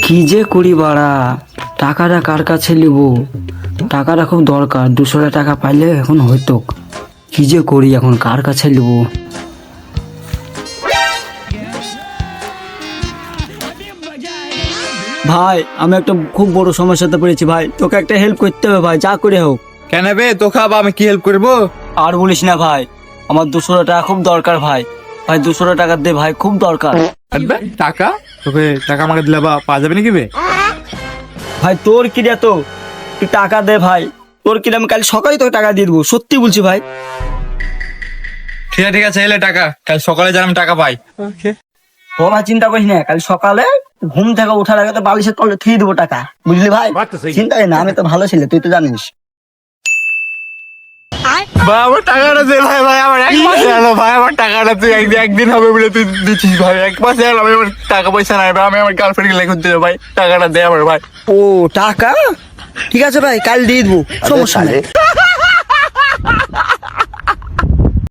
কি যে করি বাড়া, টাকাটা কার কাছে নিব? টাকাটা খুব দরকার, 200 টাকা পাইলে এখন হইতো। কি যে করি এখন, কার কাছে নিব? ভাই আমি একটা খুব বড় সমস্যাতে পড়েছি ভাই, তোকে একটা হেল্প করতে হবে ভাই, যা করে হোক। কেন বে তোকে আবার আমি কি হেল্প করবো? আর বলিস না ভাই, আমার 200 টাকা খুব দরকার ভাই। ভাই 200 টাকা দে ভাই, খুব দরকার। আরে টাকা তোকে টাকা আমাকে দিলে বা পাওয়া যাবে নাকি বে? ভাই তোর কি রে, তো তুই টাকা দে ভাই, তোর কি রে, আমি কাল সকালে তোকে টাকা দিয়ে দেবো, সত্যি বলছি ভাই। ঠিক আছে এলে টাকা, কাল সকালে যেন আমি টাকা পাই। ও ভাই চিন্তা করিস না, কাল সকালে ঘুম থেকে ওঠার আগে তো বালিশের তলে থুয়ে দেবো টাকা, বুঝলি ভাই? চিন্তা করিস না, আমি তো ভালো ছেলে, তুই তো জানিস। ভাই আমার টাকাটা দে ভাই, ভাই আমার 1 মাস গেল ভাই, আমার টাকাটা তুই একদিন হবে বলে তুই দিচ্ছিস ভাই, 1 মাস গেল আমি আমার টাকা পয়সা নাই ভাই, আমি আমার গার্লফ্রেন্ডকে লেখা দিতে ভাই, টাকাটা দে আমার ভাই। ও টাকা, ঠিক আছে ভাই, কাল দিয়ে দেবো, সমস্যা নেই।